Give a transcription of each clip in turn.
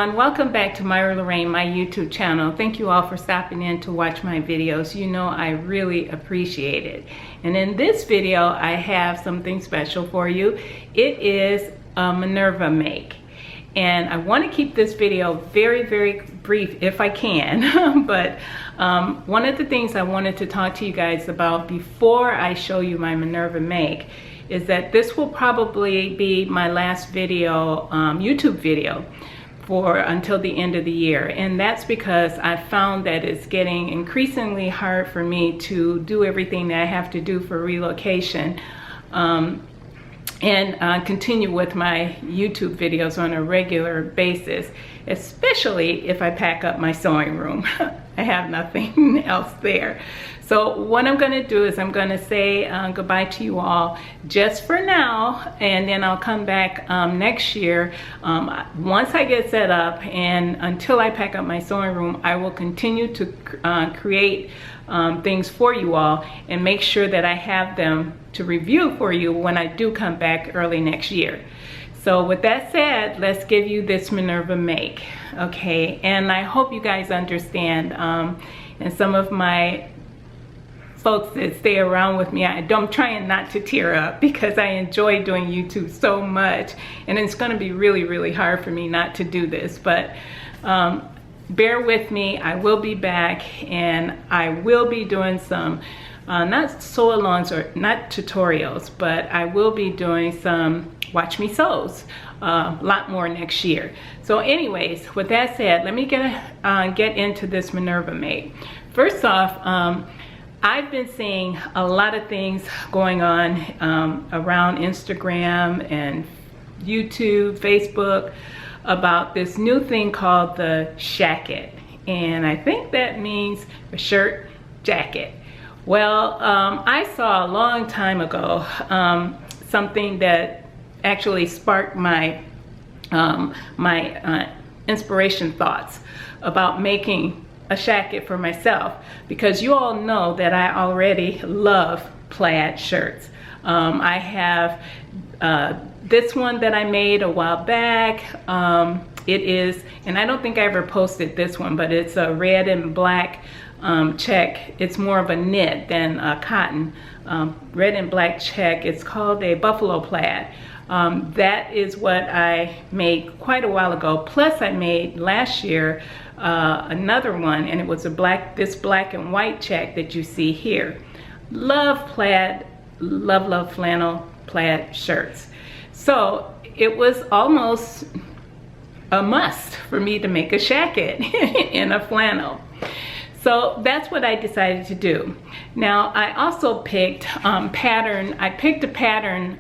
everyone, welcome back to Myra Lorraine, my YouTube channel. Thank you all for stopping in to watch my videos. You know I really appreciate it. And in this video I have something special for you. It is a Minerva make. And I want to keep this video very brief if I can. But one of the things I wanted to talk to you guys about before I show you my Minerva make is that this will probably be my last video, YouTube video for until the end of the year. And that's because I found that it's getting increasingly hard for me to do everything that I have to do for relocation and continue with my YouTube videos on a regular basis, especially if I pack up my sewing room. I have nothing else there. So what I'm going to do is I'm going to say goodbye to you all just for now, and then I'll come back next year once I get set up, and until I pack up my sewing room I will continue to create things for you all and make sure that I have them to review for you when I do come back early next year. So with that said, let's give you this Minerva make, okay? And I hope you guys understand, and some of my folks that stay around with me, I'm trying not to tear up because I enjoy doing YouTube so much, and it's going to be really hard for me not to do this, but bear with me. I will be back, and I will be doing some not sew alongs or not tutorials, but I will be doing some watch me sews a lot more next year. So anyways, with that said, let me get into this Minerva make. First off, I've been seeing a lot of things going on around Instagram and YouTube, Facebook, about this new thing called the Shacket. And I think that means a shirt jacket. Well, I saw a long time ago something that actually sparked my inspiration thoughts about making a shacket for myself, because you all know that I already love plaid shirts. I have this one that I made a while back. It is, and I don't think I ever posted this one, but it's a red and black check. It's more of a knit than a cotton. Red and black check. It's called a buffalo plaid. That is what I made quite a while ago. Plus I made last year another one, and it was this black and white check that you see here. Love plaid, love flannel plaid shirts. So it was almost a must for me to make a shacket in a flannel. So that's what I decided to do. Now I also picked pattern. I picked a pattern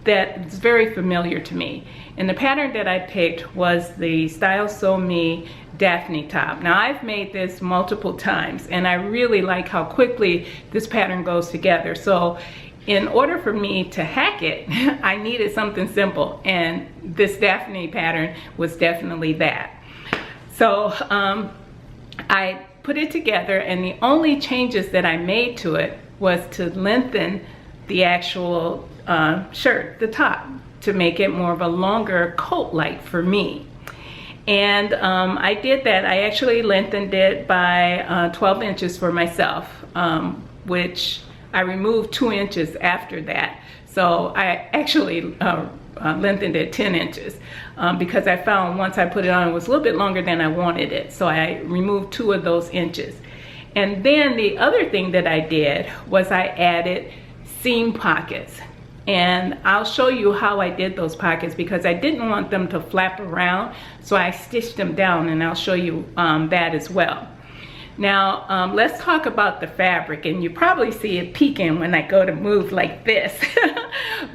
that's very familiar to me. And the pattern that I picked was the Style Sew Me Daphne top. Now I've made this multiple times, and I really like how quickly this pattern goes together. So in order for me to hack it, I needed something simple, and this Daphne pattern was definitely that. So I put it together, and the only changes that I made to it was to lengthen the actual shirt, the top, to make it more of a longer coat-like for me. And I did that. I actually lengthened it by 12 inches for myself, which I removed 2 inches after that. So I actually lengthened it 10 inches because I found once I put it on, it was a little bit longer than I wanted it. So I removed 2 of those inches. And then the other thing that I did was I added seam pockets. And I'll show you how I did those pockets, because I didn't want them to flap around, so I stitched them down, and I'll show you that as well. Now let's talk about the fabric, and you probably see it peeking when I go to move like this.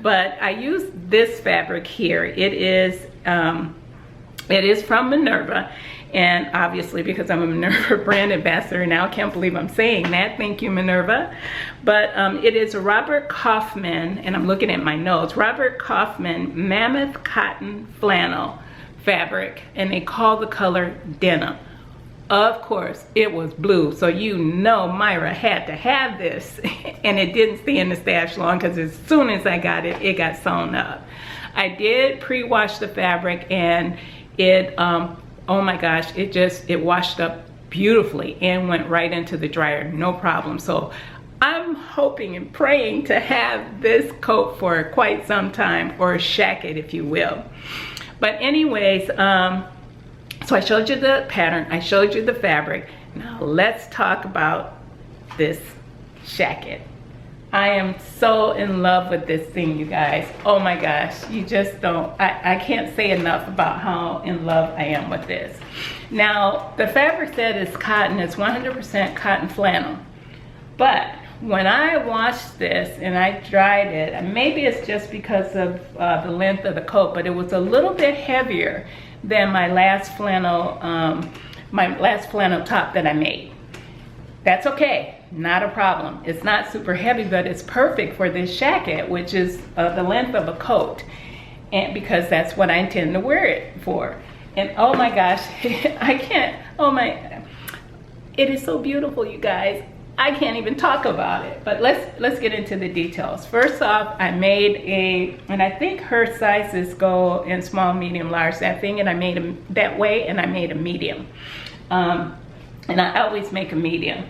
But I used this fabric here. It is from Minerva, and obviously because I'm a Minerva brand ambassador now, I can't believe I'm saying that. Thank you, Minerva. But it is a Robert Kaufman, and I'm looking at my notes, Robert Kaufman Mammoth Cotton Flannel fabric, and they call the color denim. Of course, it was blue, so you know Myra had to have this. And it didn't stay in the stash long, because as soon as I got it, it got sewn up. I did pre-wash the fabric, and it, oh my gosh, it washed up beautifully and went right into the dryer, no problem. So I'm hoping and praying to have this coat for quite some time, or Shacket, if you will. But anyways, so I showed you the pattern, I showed you the fabric. Now let's talk about this Shacket. I am so in love with this thing, you guys. Oh my gosh, you just don't, I can't say enough about how in love I am with this. Now, the fabric that is cotton, it's 100% cotton flannel. But when I washed this and I dried it, and maybe it's just because of the length of the coat, but it was a little bit heavier than my last flannel top that I made. That's okay, not a problem. It's not super heavy, but it's perfect for this Shacket, which is the length of a coat, and because that's what I intend to wear it for. And oh my gosh, I can't, it is so beautiful, you guys. I can't even talk about it, but let's get into the details. First off, I made and I think her sizes go in small, medium, large, that thing, and I made them that way, and I made a medium. And I always make a medium.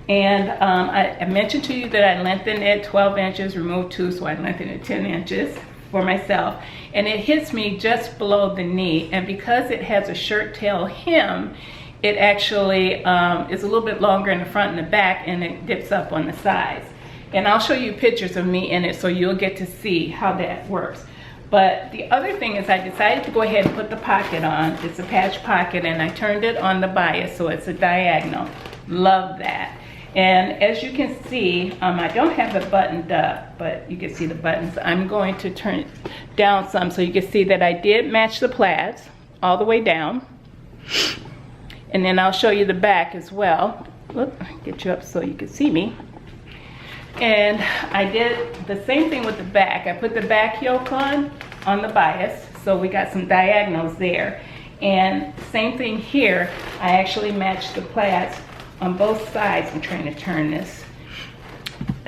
And I mentioned to you that I lengthened it 12 inches, removed 2, so I lengthened it 10 inches for myself. And it hits me just below the knee, and because it has a shirt tail hem, it actually is a little bit longer in the front and the back, and it dips up on the sides. And I'll show you pictures of me in it so you'll get to see how that works. But the other thing is I decided to go ahead and put the pocket on. It's a patch pocket, and I turned it on the bias so it's a diagonal. Love that. And as you can see, I don't have it buttoned up, but you can see the buttons. I'm going to turn it down some so you can see that I did match the plaids all the way down. And then I'll show you the back as well. Look, get you up so you can see me. And I did the same thing with the back. I put the back yoke on the bias, so we got some diagonals there. And same thing here, I actually matched the plaids on both sides. I'm trying to turn this.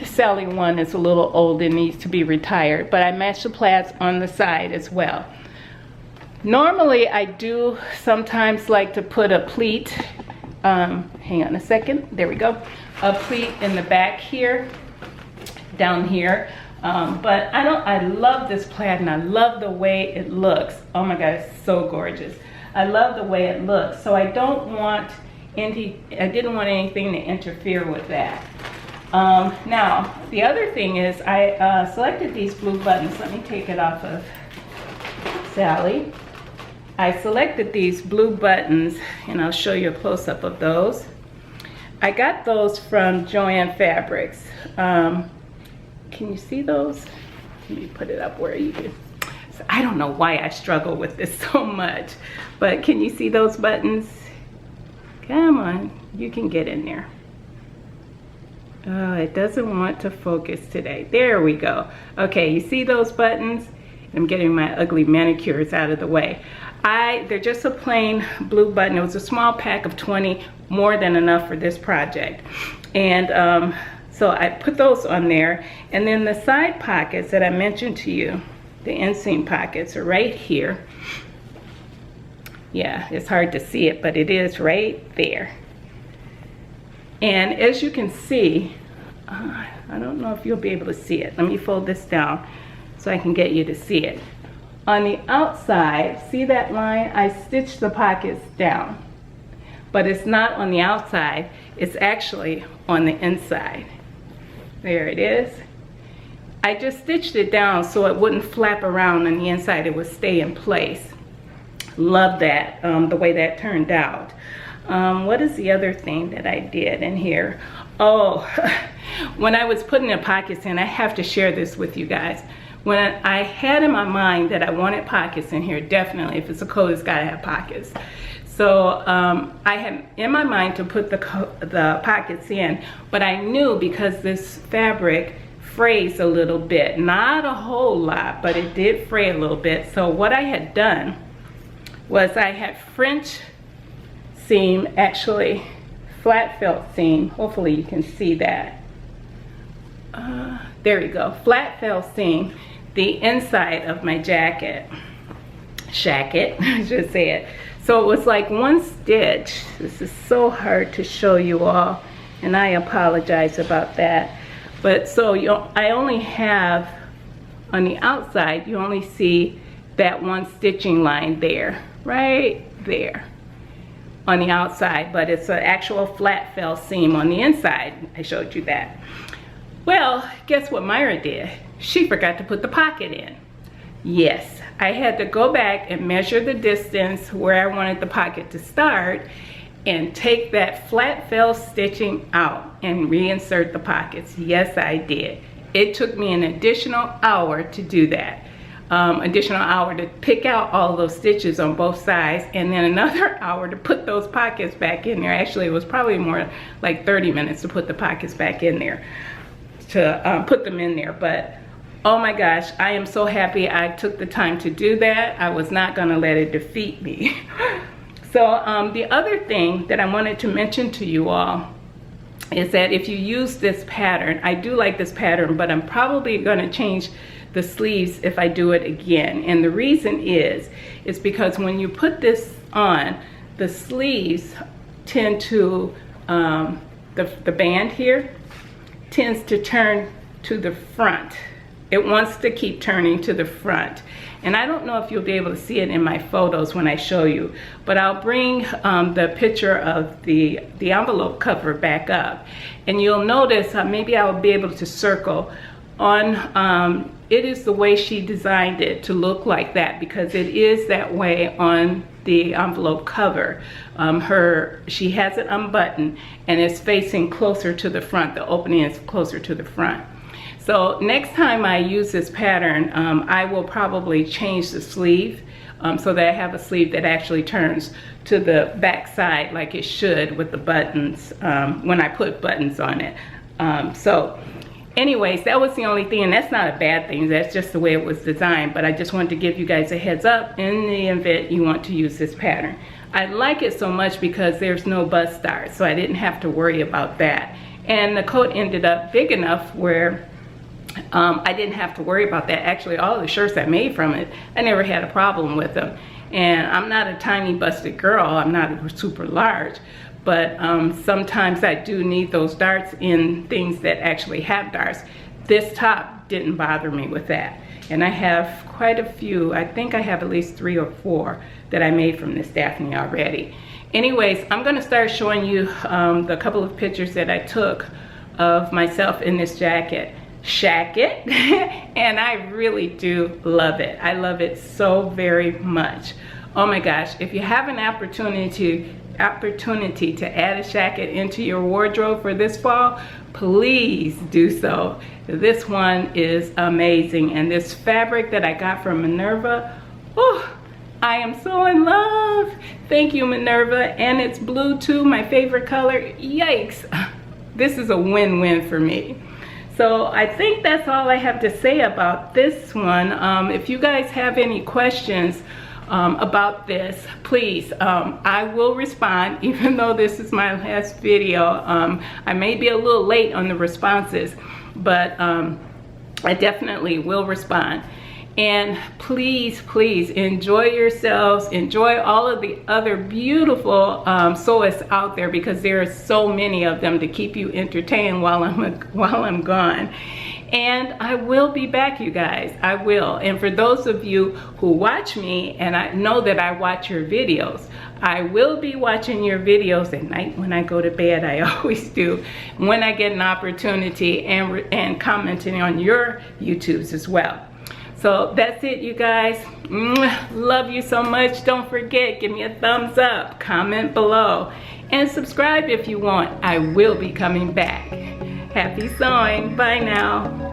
Sally one is a little old and needs to be retired, but I matched the plaids on the side as well. Normally, I do sometimes like to put a pleat, hang on a second, there we go, a pleat in the back here, down here, but I love this plaid, and I love the way it looks. Oh my God, it's so gorgeous. I love the way it looks, so I didn't want anything to interfere with that. Now, the other thing is I selected these blue buttons. Let me take it off of Sally. I selected these blue buttons, and I'll show you a close-up of those. I got those from Joann Fabrics. Can you see those? Let me put it up where you can. So I don't know why I struggle with this so much, but can you see those buttons? Come on, you can get in there. Oh, it doesn't want to focus today. There we go. Okay, you see those buttons? I'm getting my ugly manicures out of the way. They're just a plain blue button. It was a small pack of 20, more than enough for this project. And so I put those on there. And then the side pockets that I mentioned to you, the inseam pockets, are right here. Yeah, it's hard to see it, but it is right there. And as you can see, I don't know if you'll be able to see it. Let me fold this down so I can get you to see it. On the outside, see that line? I stitched the pockets down, but it's not on the outside, it's actually on the inside. There it is. I just stitched it down so it wouldn't flap around on the inside, it would stay in place. Love that, the way that turned out. What is the other thing that I did in here? Oh, when I was putting the pockets in, I have to share this with you guys. When I had in my mind that I wanted pockets in here, definitely, if it's a coat, it's gotta have pockets. So I had in my mind to put the pockets in, but I knew because this fabric frays a little bit, not a whole lot, but it did fray a little bit. So what I had done was I had French seam, actually flat felt seam. Hopefully you can see that. There we go, flat felt seam, the inside of my jacket. Shacket, I should say it. So it was like one stitch. This is so hard to show you all, and I apologize about that. But so I only have, on the outside, you only see that one stitching line there, right there on the outside, but it's an actual flat fell seam on the inside. I showed you that. Well, guess what Myra did? She forgot to put the pocket in. Yes, I had to go back and measure the distance where I wanted the pocket to start and take that flat fell stitching out and reinsert the pockets. Yes, I did. It took me an additional hour to do that. Additional hour to pick out all those stitches on both sides, and then another hour to put those pockets back in there. Actually, it was probably more like 30 minutes to put the pockets back in there, to put them in there. But oh my gosh, I am so happy I took the time to do that. I was not gonna let it defeat me. So the other thing that I wanted to mention to you all is that if you use this pattern, I do like this pattern, but I'm probably gonna change the sleeves if I do it again. And the reason is because when you put this on, the sleeves tend to, the band here tends to turn to the front. It wants to keep turning to the front. And I don't know if you'll be able to see it in my photos when I show you, but I'll bring the picture of the envelope cover back up. And you'll notice, maybe I'll be able to circle on, it is the way she designed it to look like that, because it is that way on the envelope cover. She has it unbuttoned and it's facing closer to the front. The opening is closer to the front. So next time I use this pattern, I will probably change the sleeve so that I have a sleeve that actually turns to the back side like it should with the buttons, when I put buttons on it. So anyways, that was the only thing, and that's not a bad thing. That's just the way it was designed. But I just wanted to give you guys a heads up in the event you want to use this pattern. I like it so much because there's no bust start, so I didn't have to worry about that. And the coat ended up big enough where I didn't have to worry about that. Actually, all the shirts I made from it, I never had a problem with them. And I'm not a tiny busted girl. I'm not super large. But sometimes I do need those darts in things that actually have darts. This top didn't bother me with that. And I have quite a few. I think I have at least 3 or 4 that I made from this Daphne already. Anyways, I'm gonna start showing you the couple of pictures that I took of myself in this jacket. Shacket. And I really do love it. I love it so very much. Oh my gosh, if you have an opportunity to add a shacket into your wardrobe for this fall, please do so. This one is amazing, and this fabric that I got from Minerva, oh, I am so in love. Thank you, Minerva. And it's blue too, my favorite color. Yikes, this is a win-win for me. So I think that's all I have to say about this one. If you guys have any questions about this, please, I will respond, even though this is my last video. I may be a little late on the responses, but I definitely will respond. And please, please enjoy yourselves. Enjoy all of the other beautiful sewists out there, because there are so many of them to keep you entertained while I'm gone. And I will be back, you guys. I will. And for those of you who watch me, and I know that I watch your videos, I will be watching your videos at night when I go to bed. I always do, when I get an opportunity, and commenting on your YouTubes as well. So that's it, you guys. Love you so much. Don't forget, give me a thumbs up, comment below, and subscribe if you want. I will be coming back. Happy sewing. Bye now.